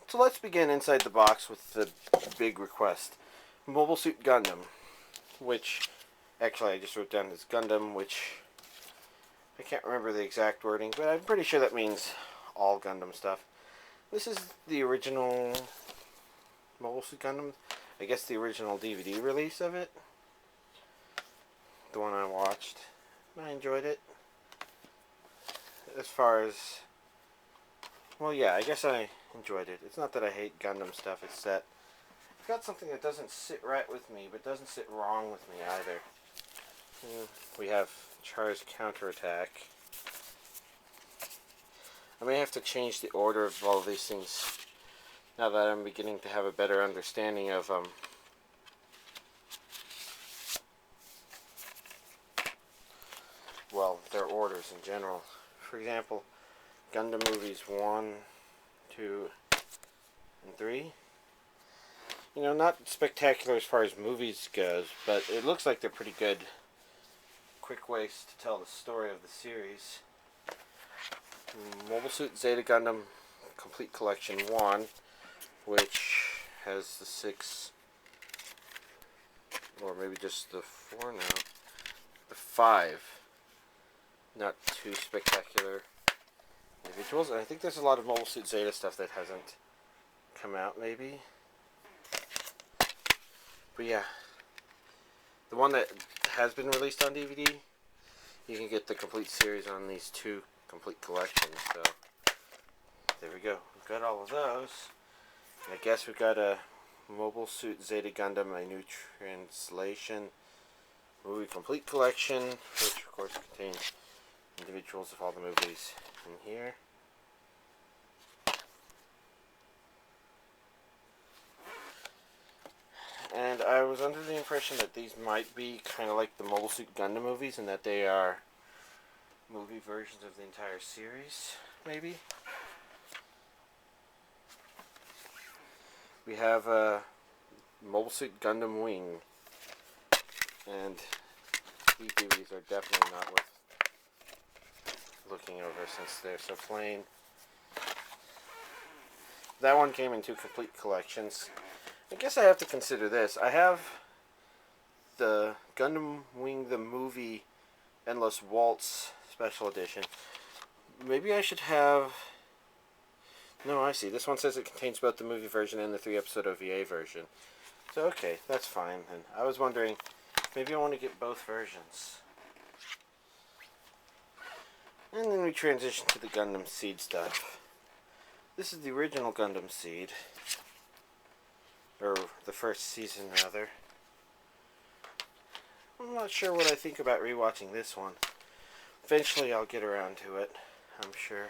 So let's begin inside the box with the big request. Mobile Suit Gundam, which actually I just wrote down as Gundam, which I can't remember the exact wording, but I'm pretty sure that means all Gundam stuff. This is the original Mobile Suit Gundam. I guess the original DVD release of it. The one I watched. I enjoyed it. As far as... well, yeah, I guess I enjoyed it. It's not that I hate Gundam stuff, it's that I've got something that doesn't sit right with me, but doesn't sit wrong with me either. We have Char's counterattack. I may have to change the order of all of these things now that I'm beginning to have a better understanding of well, their orders in general. For example, Gundam movies 1, 2, and 3. You know, not spectacular as far as movies goes, but it looks like they're pretty good, quick ways to tell the story of the series. Mobile Suit Zeta Gundam Complete Collection 1, which has the 6, or maybe just the 4 now, the 5, not too spectacular individuals. And I think there's a lot of Mobile Suit Zeta stuff that hasn't come out, maybe. But yeah, the one that has been released on DVD, you can get the complete series on these 2 complete collections. So there we go. We've got all of those. And I guess we've got a Mobile Suit Zeta Gundam, a new translation movie complete collection, which of course contains individuals of all the movies in here. And I was under the impression that these might be kind of like the Mobile Suit Gundam movies, and that they are movie versions of the entire series, maybe. We have a Mobile Suit Gundam Wing, and these DVDs are definitely not worth looking over since they're so plain. That one came in 2 complete collections. I guess I have to consider this. I have the Gundam Wing the Movie Endless Waltz Special Edition. Maybe I should have... no, I see. This one says it contains both the movie version and the 3-episode OVA version. So, okay, that's fine. And I was wondering, maybe I want to get both versions. And then we transition to the Gundam Seed stuff. This is the original Gundam Seed. Or the first season, rather. I'm not sure what I think about rewatching this one. Eventually I'll get around to it, I'm sure.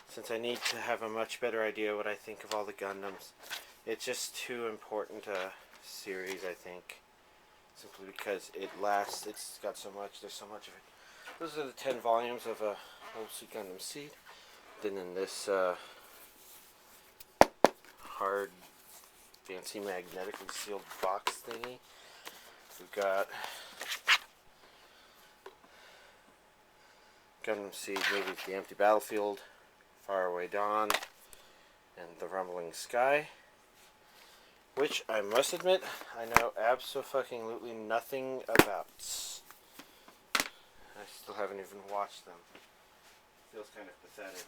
Since I need to have a much better idea what I think of all the Gundams. It's just too important a series, I think. Simply because it lasts, it's got so much, there's so much of it. Those are the 10 volumes of a Mobile Suit Gundam Seed. Then in this hard, fancy, magnetically sealed box thingy, we've got Gundam Seed Movies: The Empty Battlefield, Faraway Dawn, and The Rumbling Sky, which I must admit I know abso-fucking-lutely nothing about. I still haven't even watched them. Feels kind of pathetic.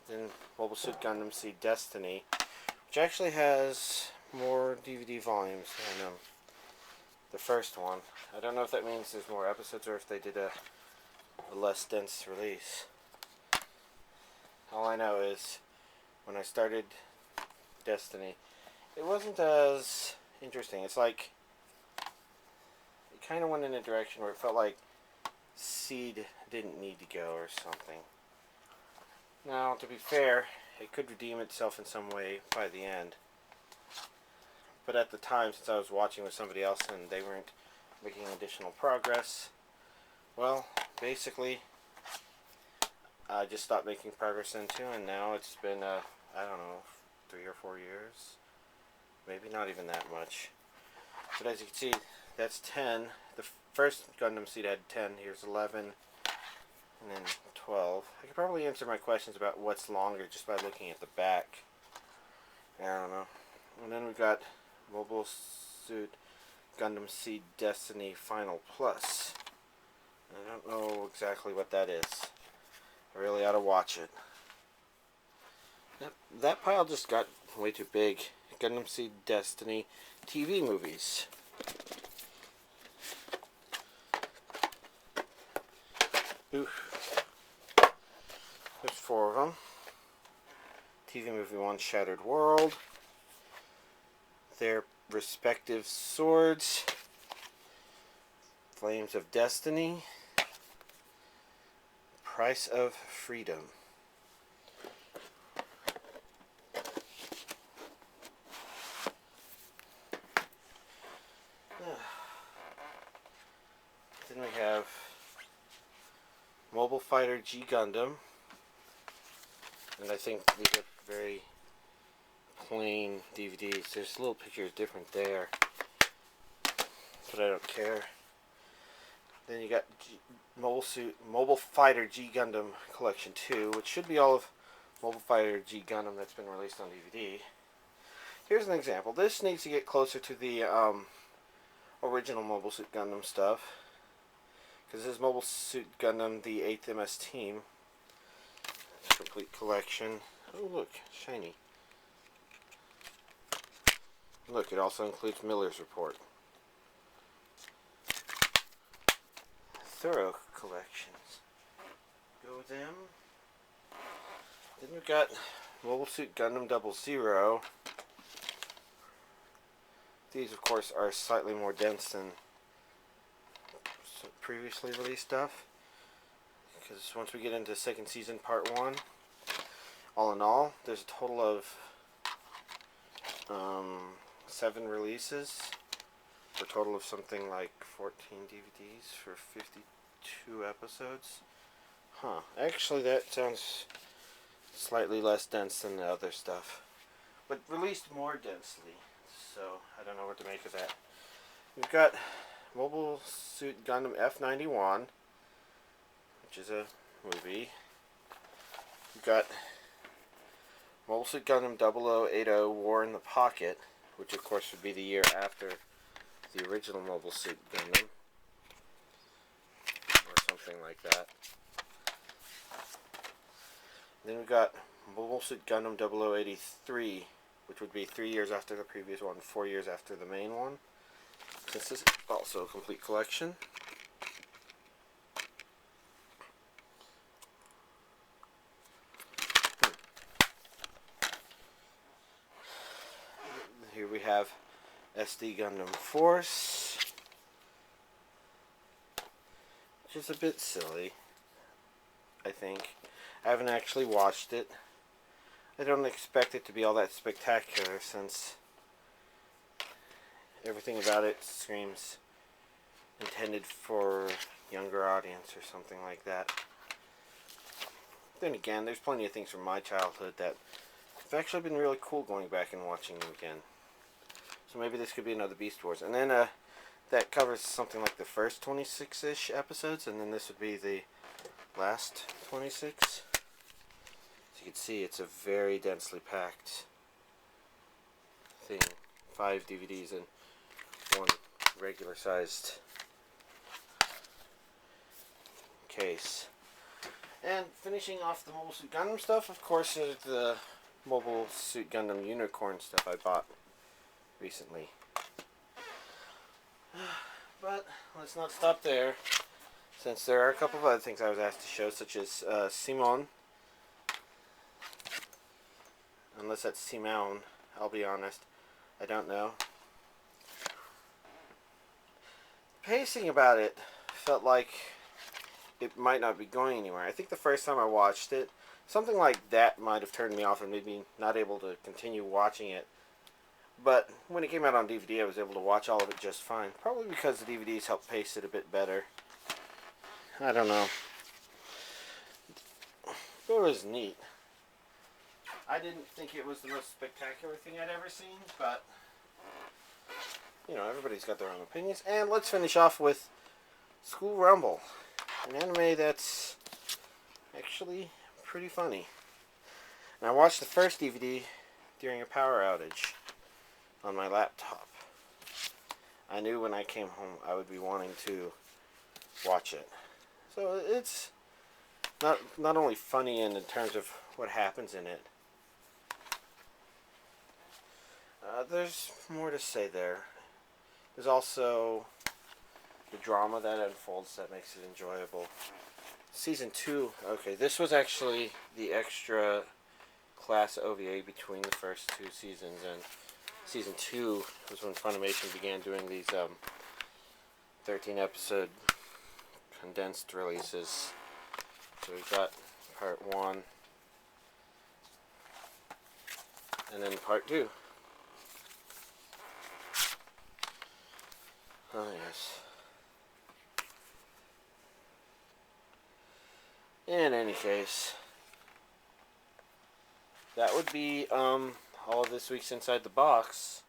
Then Mobile Suit Gundam Seed Destiny, which actually has more DVD volumes than the first one. I don't know if that means there's more episodes or if they did a less dense release. All I know is when I started Destiny, it wasn't as interesting. It's like it kind of went in a direction where it felt like Seed didn't need to go or something. Now, to be fair, it could redeem itself in some way by the end. But at the time, since I was watching with somebody else and they weren't making additional progress, well, basically, I just stopped making progress then too, and now it's been, I don't know, 3 or 4 years. Maybe not even that much. But as you can see, that's 10. The first Gundam Seed had 10. Here's 11. and then 12. I could probably answer my questions about what's longer just by looking at the back. I don't know. And then we got Mobile Suit Gundam Seed Destiny Final Plus. I don't know exactly what that is. I really ought to watch it. That pile just got way too big. Gundam Seed Destiny TV movies. Oof. There's 4 of them. TV movie 1, Shattered World. Their respective swords. Flames of Destiny. Price of Freedom. Then we have Mobile Fighter G Gundam. And I think these are very plain DVDs. There's little pictures different there, but I don't care. Then you got Mobile Fighter G Gundam Collection 2, which should be all of Mobile Fighter G Gundam that's been released on DVD. Here's an example. This needs to get closer to the original Mobile Suit Gundam stuff, because this is Mobile Suit Gundam, the 8th MS Team. Complete collection. Oh look, shiny. Look, it also includes Miller's Report. Thorough collections. Go with them. Then we've got Mobile Suit Gundam 00. These, of course, are slightly more dense than previously released stuff, because once we get into second season part 1, all in all, there's a total of 7 releases, for a total of something like 14 DVDs for 52 episodes. Huh, actually that sounds slightly less dense than the other stuff, but released more densely, so I don't know what to make of that. We've got Mobile Suit Gundam F91, which is a movie. We've got Mobile Suit Gundam 0080 War in the Pocket, which of course would be the year after the original Mobile Suit Gundam, or something like that. Then we've got Mobile Suit Gundam 0083, which would be 3 years after the previous one, 4 years after the main one. This is also a complete collection. Here we have SD Gundam Force, which is a bit silly, I think. I haven't actually watched it. I don't expect it to be all that spectacular, since everything about it screams intended for younger audience or something like that. Then again, there's plenty of things from my childhood that have actually been really cool going back and watching them again. So maybe this could be another Beast Wars. And then that covers something like the first 26-ish episodes, and then this would be the last 26. As you can see, it's a very densely packed thing. 5 DVDs and 1 regular sized case. And finishing off the Mobile Suit Gundam stuff, of course, is the Mobile Suit Gundam Unicorn stuff I bought recently. But let's not stop there, since there are a couple of other things I was asked to show, such as Simoun. Unless that's Simoun, I'll be honest. I don't know. Pacing about it felt like it might not be going anywhere. I think the first time I watched it, something like that might have turned me off and made me not able to continue watching it. But when it came out on DVD, I was able to watch all of it just fine. Probably because the DVDs helped pace it a bit better. I don't know. It was neat. I didn't think it was the most spectacular thing I'd ever seen, but you know, everybody's got their own opinions. And let's finish off with School Rumble, an anime that's actually pretty funny. And I watched the first DVD during a power outage on my laptop. I knew when I came home I would be wanting to watch it. So it's not only funny in terms of what happens in it. There's more to say there. There's also the drama that unfolds that makes it enjoyable. Season 2, okay, this was actually the extra class OVA between the first two seasons, and season 2 was when Funimation began doing these 13 episode condensed releases. So we've got part 1 and then part 2. Oh yes. In any case, that would be all of this week's Inside the Box.